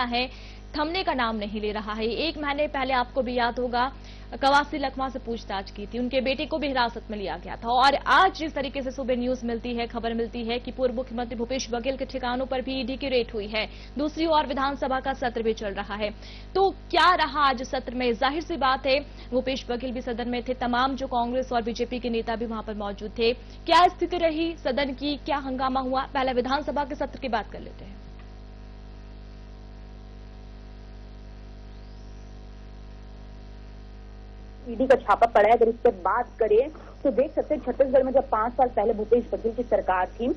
है थमने का नाम नहीं ले रहा है। 1 महीने पहले आपको भी याद होगा कवासी लखमा से पूछताछ की थी, उनके बेटे को भी हिरासत में लिया गया था। और आज जिस तरीके से सुबह न्यूज मिलती है, खबर मिलती है कि पूर्व मुख्यमंत्री भूपेश बघेल के ठिकानों पर भी ईडी की रेड हुई है। दूसरी ओर विधानसभा का सत्र भी चल रहा है। तो क्या रहा आज सत्र में? जाहिर सी बात है भूपेश बघेल भी सदन में थे, तमाम जो कांग्रेस और बीजेपी के नेता भी वहां पर मौजूद थे। क्या स्थिति रही सदन की, क्या हंगामा हुआ? पहले विधानसभा के सत्र की बात कर लेते हैं। ईडी का छापा पड़ा है। अगर इस पर बात करें तो देख सकते हैं छत्तीसगढ़ में जब 5 साल पहले भूपेश बघेल की सरकार थी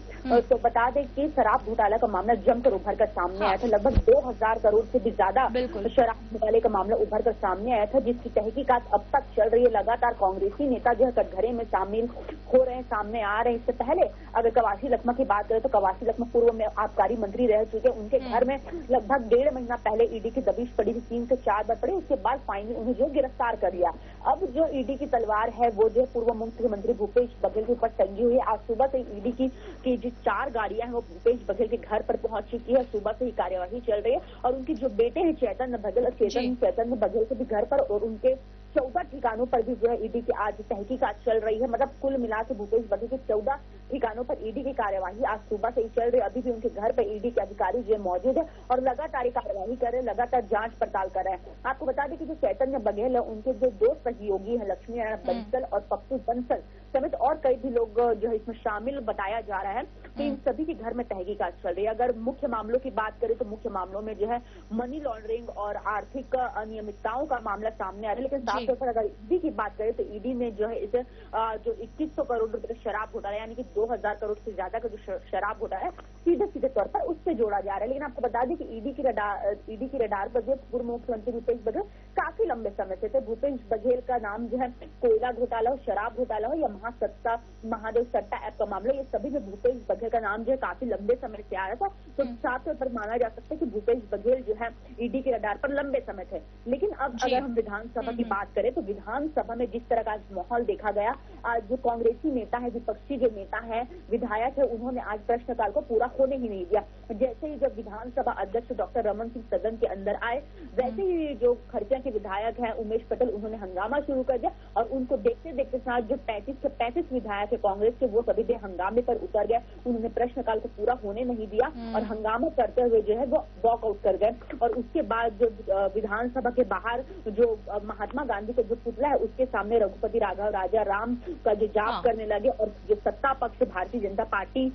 तो बता दें कि शराब घोटाला का मामला जमकर उभर कर सामने आया था। लगभग 2000 करोड़ से भी ज्यादा शराब घोटाले का मामला उभर कर सामने आया था, जिसकी तहकीकात अब तक चल रही है। लगातार कांग्रेसी नेता जो है कटघरे में शामिल हो रहे हैं, सामने आ रहे हैं। इससे पहले अगर कवासी लखमा की बात करें तो कवासी लखमा पूर्व में आबकारी मंत्री रह चुके, उनके घर में लगभग 1.5 महीना पहले ईडी की दबिश पड़ी थी, 3 से 4 बार पड़ी। उसके बाद फाइनली उन्हें जो गिरफ्तार कर लिया। अब जो ईडी की तलवार है वो जो पूर्व मुख्यमंत्री भूपेश बघेल के ऊपर टंगी हुई है। आज सुबह से ईडी की जो 4 गाड़ियां हैं वो भूपेश बघेल के घर पर पहुंच चुकी है। सुबह से ही कार्यवाही चल रही है और उनके जो बेटे हैं चैतन्य बघेल के भी घर पर और उनके 14 ठिकानों पर भी जो है ईडी की आज तहकीकात चल रही है। मतलब कुल मिला के भूपेश बघेल के 14 ठिकानों पर ईडी की कार्यवाही आज सुबह से ही चल रही है। अभी भी उनके घर पर ईडी के अधिकारी जो मौजूद है और लगातार कार्यवाही कर रहे हैं, लगातार जांच पड़ताल कर रहे हैं। आपको बता दें कि जो चैतन्य बघेल है उनके जो 2 सहयोगी है लक्ष्मी नारायण बंसल और पप्पू बंसल समेत और कई भी लोग जो है इसमें शामिल बताया जा रहा है। तो इन सभी के घर में तहकीकात चल रही है। अगर मुख्य मामलों की बात करें तो मुख्य मामलों में जो है मनी लॉन्ड्रिंग और आर्थिक अनियमितताओं का मामला सामने आ रहा है। लेकिन साफ तौर पर अगर ईडी की बात करें तो ईडी ने जो है इसे जो 2100 करोड़ रुपए का शराब घोटाला यानी कि 2000 करोड़ से ज्यादा का जो शराब घोटाला है सीधे तौर पर उससे जोड़ा जा रहा है। लेकिन आपको बता दें कि ईडी की रडार पर जो पूर्व मुख्यमंत्री भूपेश बघेल काफी लंबे समय से थे। भूपेश बघेल का नाम जो है कोयला घोटाला हो, शराब घोटाला हो या महादेव सट्टा ऐप का मामला, ये सभी में भूपेश बघेल का नाम जो है काफी लंबे समय से आ रहा था। तो साफ तौर पर माना जा सकता है कि भूपेश बघेल जो है ईडी के रडार पर लंबे समय थे। लेकिन अब अगर हम विधानसभा की बात करें तो विधानसभा में जिस तरह का माहौल देखा गया, आज जो कांग्रेसी नेता है, विपक्षी जो नेता है, विधायक है, उन्होंने आज प्रश्नकाल को पूरा होने ही नहीं दिया। जैसे ही जब विधानसभा अध्यक्ष डॉक्टर रमन सिंह सदन के अंदर आए, वैसे ही जो खरसिया के विधायक हैं उमेश पटेल, उन्होंने हंगामा शुरू कर दिया और उनको देखते देखते साथ जो 35 विधायक है कांग्रेस के वो सभी भी हंगामे पर उतर गए। उन्होंने प्रश्नकाल को पूरा होने नहीं दिया और हंगामा करते हुए जो है वो वॉकआउट कर गए। और उसके बाद जो विधानसभा के बाहर जो महात्मा गांधी का जो पुतला है उसके सामने रघुपति राघव राजा राम का जो जाप करने लगे और जो सत्ता पक्ष भारतीय जनता पार्टी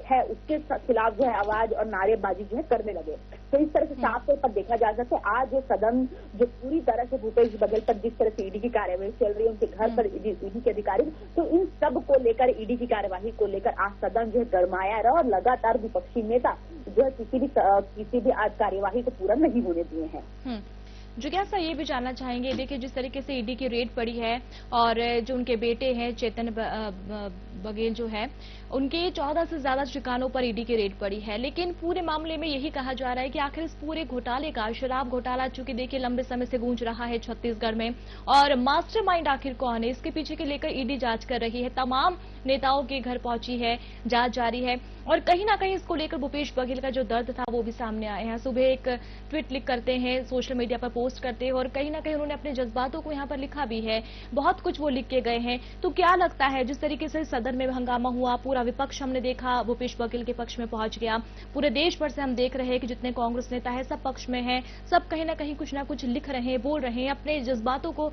है उसके खिलाफ जो है आवाज और नारेबाजी जो है करने लगे। तो इस तरह से साफ तौर पर देखा जा सकता है आज जो सदन जो पूरी तरह से भूपेश बघेल पर जिस तरह से ईडी की कार्यवाही चल रही है, उनके घर पर ईडी के अधिकारी, तो इन सब को लेकर ईडी की कार्यवाही को लेकर आज सदन जो है गरमाया रहा और लगातार विपक्षी नेता जो है किसी भी आज कार्यवाही को पूरा नहीं होने दिए हैं। जिज्ञासा ये भी जानना चाहेंगे, देखिए जिस तरीके से ईडी की रेड पड़ी है और जो उनके बेटे हैं चैतन्य बघेल जो है उनके 14 से ज्यादा ठिकानों पर ईडी की रेड पड़ी है। लेकिन पूरे मामले में यही कहा जा रहा है कि आखिर इस पूरे घोटाले का, शराब घोटाला चूंकि देखिए लंबे समय से गूंज रहा है छत्तीसगढ़ में, और मास्टरमाइंड आखिर कौन है इसके पीछे के लेकर ईडी जांच कर रही है। तमाम नेताओं के घर पहुंची है, जांच जारी है और कहीं ना कहीं इसको लेकर भूपेश बघेल का जो दर्द था वो भी सामने आए हैं। सुबह एक ट्वीट लिख करते हैं, सोशल मीडिया पर पोस्ट करते हैं और कहीं ना कहीं उन्होंने अपने जज्बातों को यहाँ पर लिखा भी है, बहुत कुछ वो लिख के गए हैं। तो क्या लगता है जिस तरीके से सदन में हंगामा हुआ, पूरा विपक्ष हमने देखा भूपेश बघेल के पक्ष में पहुंच गया, पूरे देश भर से हम देख रहे हैं कि जितने कांग्रेस नेता है सब पक्ष में है, सब कहीं ना कहीं कुछ ना कुछ लिख रहे हैं, बोल रहे हैं, अपने जज्बातों को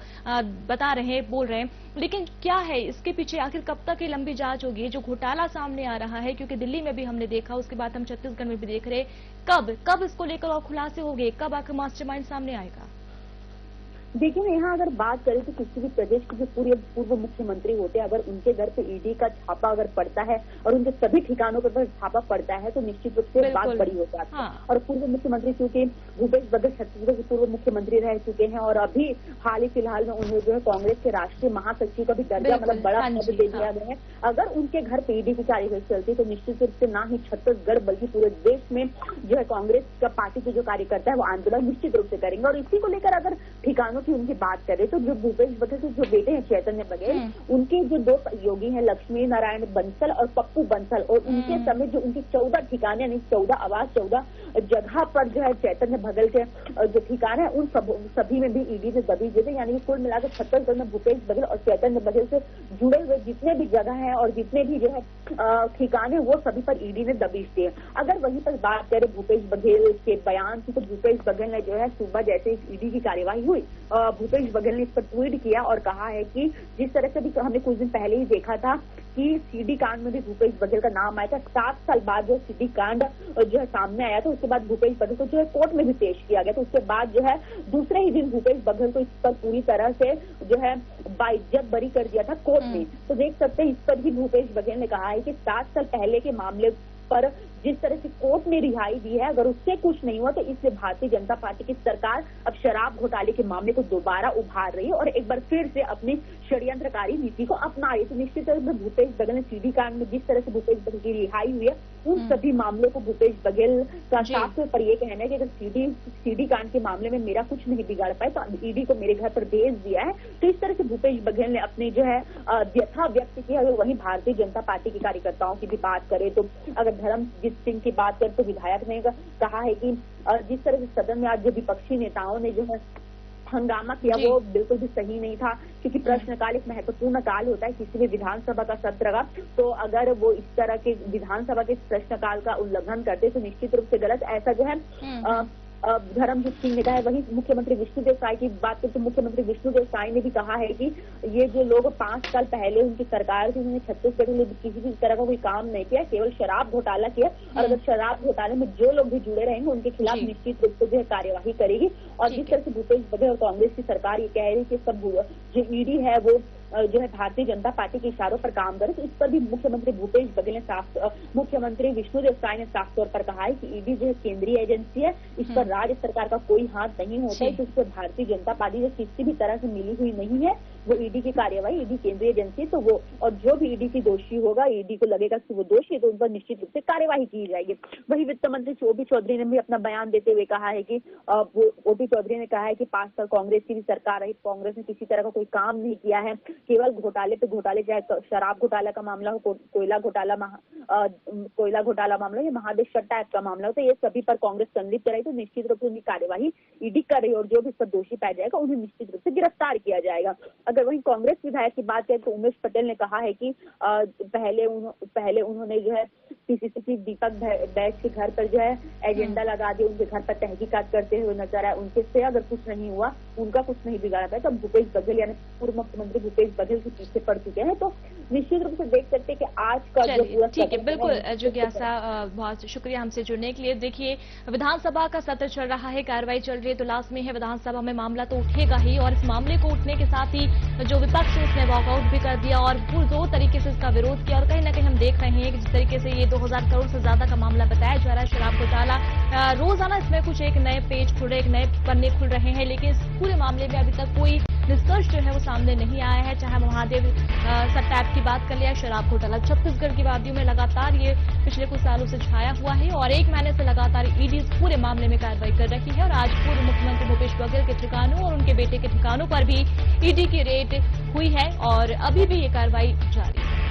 बता रहे हैं, बोल रहे हैं। लेकिन क्या है इसके पीछे, आखिर कब तक ये लंबी जांच होगी? जो घोटाला सामने आ रहा है, क्योंकि दिल्ली में भी हमने देखा, उसके बाद हम छत्तीसगढ़ में भी देख रहे, कब इसको लेकर और खुलासे होंगे, कब आखिर मास्टरमाइंड सामने आएगा? देखिए यहाँ अगर बात करें तो किसी भी प्रदेश के जो पूर्व मुख्यमंत्री होते हैं, अगर उनके घर पे ईडी का छापा अगर पड़ता है और उनके सभी ठिकानों पर छापा पड़ता है तो निश्चित रूप से बात बड़ी हो जाती है। और पूर्व मुख्यमंत्री चूंकि भूपेश बघेल छत्तीसगढ़ के पूर्व मुख्यमंत्री रह चुके हैं और अभी हाल ही फिलहाल में उन्हें जो है कांग्रेस के राष्ट्रीय महासचिव का भी दर्जा मतलब बड़ा पद दे दिया गया है। अगर उनके घर पे ईडी की कार्यवाही चलती तो निश्चित रूप से ना ही छत्तीसगढ़ बल्कि पूरे देश में जो है कांग्रेस का पार्टी के जो कार्यकर्ता है वो आंदोलन निश्चित रूप से करेंगे। और इसी को लेकर अगर ठिकानों ठिकानों की उनकी बात करें तो जो भूपेश बघेल के जो बेटे हैं चैतन्य बघेल, उनके जो 2 सहयोगी हैं लक्ष्मी नारायण बंसल और पप्पू बंसल, और उनके समेत जो उनके 14 ठिकाने यानी 14 आवास 14 जगह पर जो है चैतन्य बघेल के जो ठिकाने हैं उन सभी में भी ईडी ने दबिश दी थी। यानी कि कुल मिलाकर छत्तीसगढ़ में भूपेश बघेल और चैतन्य बघेल से जुड़े हुए जितने भी जगह हैं और जितने भी जो है ठिकाने वो सभी पर ईडी ने दबिश दी है। अगर वहीं पर बात करें भूपेश बघेल के बयान की, तो भूपेश बघेल ने जो है सुबह जैसे ईडी की कार्यवाही हुई, भूपेश बघेल ने इस पर ट्वीट किया और कहा है कि जिस तरह से भी हमने कुछ दिन पहले ही देखा था कि सीडी कांड में भी भूपेश बघेल का नाम आया था, 7 साल बाद जो सीडी कांड जो है सामने आया था, उसके बाद भूपेश बघेल को जो है कोर्ट में भी पेश किया गया। तो उसके बाद जो है दूसरे ही दिन भूपेश बघेल को इस पर पूरी तरह से जो है बाइज्जत बरी कर दिया था कोर्ट में। तो देख सकते हैं इस पर भी भूपेश बघेल ने कहा है कि 7 साल पहले के मामले पर जिस तरह से कोर्ट ने रिहाई दी है, अगर उससे कुछ नहीं हुआ तो इसलिए भारतीय जनता पार्टी की सरकार अब शराब घोटाले के मामले को दोबारा उभार रही है और एक बार फिर से अपनी षड्यंत्रकारी नीति को अपना रही है। तो निश्चित रूप में भूपेश बघेल ने सीडी कांड में जिस तरह से भूपेश बघेल की रिहाई हुई है, उन सभी मामलों को भूपेश बघेल का साफ तौर पर यह कहना है कि अगर सीडी कांड के मामले में मेरा कुछ नहीं बिगाड़ पाए तो ईडी को मेरे घर पर भेज दिया है। तो इस तरह से भूपेश बघेल ने अपने जो है व्यथा व्यक्त की। अगर वहीं भारतीय जनता पार्टी के कार्यकर्ताओं की भी बात करें तो अगर धर्मजीत सिंह की बात करें तो विधायक ने कहा है कि जिस तरह से सदन में आज जो विपक्षी नेताओं ने जो है हंगामा किया वो बिल्कुल भी सही नहीं था, क्योंकि प्रश्नकाल एक महत्वपूर्ण काल होता है किसी भी विधानसभा का सत्र का। तो अगर वो इस तरह के विधानसभा के प्रश्नकाल का उल्लंघन करते तो निश्चित रूप से गलत, ऐसा जो है धर्मजीत सिंह ने कहा है। वहीं मुख्यमंत्री विष्णुदेव साय की बात करें तो मुख्यमंत्री विष्णुदेव साय ने भी कहा है कि ये जो लोग 5 साल पहले उनकी सरकार थी, उन्होंने छत्तीसगढ़ में किसी भी तरह का कोई काम नहीं किया, केवल शराब घोटाला किया। और अगर शराब घोटाले में जो लोग भी जुड़े रहेंगे उनके खिलाफ निश्चित रूप से जो है कार्यवाही करेगी। और जिस तरह से भूपेश बघेल और कांग्रेस की सरकार ये कह रही है कि सब जो ईडी है वो जो है भारतीय जनता पार्टी के इशारों पर काम करे, तो इस पर भी मुख्यमंत्री भूपेश बघेल ने मुख्यमंत्री विष्णुदेव साय ने साफ तौर पर कहा है कि ईडी जो है केंद्रीय एजेंसी है, इस पर राज्य सरकार का कोई हाथ नहीं होता है। तो इस पर भारतीय जनता पार्टी जो किसी भी तरह से मिली हुई नहीं है, वो ईडी की कार्यवाही, ईडी केंद्रीय एजेंसी तो वो, और जो भी ईडी की दोषी होगा, ईडी को लगेगा कि वो दोषी है तो उन पर निश्चित रूप से कार्यवाही की जाएगी। वही वित्त मंत्री ओपी चौधरी ने भी अपना बयान देते हुए कहा है कि ओपी चौधरी ने कहा है कि 5 साल कांग्रेस की भी सरकार रही, कांग्रेस ने किसी तरह का कोई काम नहीं किया है, केवल घोटाले पे घोटाले, चाहे शराब घोटाला का मामला हो, कोयला घोटाला मामला या महादेश सट्टा एक्ट का मामला हो, तो ये सभी पर कांग्रेस संलिप्त रही। तो निश्चित रूप से उनकी कार्यवाही ईडी कर रही है और जो भी इस पर दोषी पाया जाएगा उन्हें निश्चित रूप से गिरफ्तार किया जाएगा। अगर वहीं कांग्रेस विधायक की बात करें तो उमेश पटेल ने कहा है कि पहले उन्होंने जो है पीसीसी की दीपक बैच के घर पर जो है एजेंडा लगा दिया, उनके घर पर तहकीकात करते हुए नजर आए, उनके से अगर कुछ नहीं हुआ, उनका कुछ नहीं बिगाड़ा पाया, तो भूपेश बघेल यानी पूर्व मुख्यमंत्री भूपेश बघेल के पीछे पड़ चुके हैं। तो निश्चित रूप से देख सकते हैं कि आज का जो पूरा ठीक है, बिल्कुल जिज्ञासा, बहुत शुक्रिया हमसे जुड़ने के लिए। देखिए, विधानसभा का सत्र चल रहा है, कार्रवाई चल रही है, तो लास्ट में है विधानसभा में मामला तो उठेगा ही, और इस मामले को उठने के साथ ही जो विपक्ष है उसने वॉकआउट भी कर दिया और पुरजोर तरीके से इसका विरोध किया। और कहीं ना कहीं हम देख रहे हैं कि जिस तरीके से ये 2000 करोड़ से ज्यादा का मामला बताया जा रहा है शराब घोटाला, रोजाना इसमें कुछ एक नए पेज खुल रहे, एक नए पन्ने खुल रहे हैं, लेकिन इस पूरे मामले में अभी तक कोई निष्कर्ष जो है वो सामने नहीं आया है। चाहे महादेव सट्टा एक्ट की बात कर लिया, शराब घोटाला छत्तीसगढ़ की वादियों में लगातार ये पिछले कुछ सालों से छाया हुआ है और 1 महीने से लगातार ईडी इस पूरे मामले में कार्रवाई कर रही है। और आज पूर्व मुख्यमंत्री भूपेश बघेल के ठिकानों और उनके बेटे के ठिकानों पर भी ईडी की रेड हुई है और अभी भी ये कार्रवाई जारी है।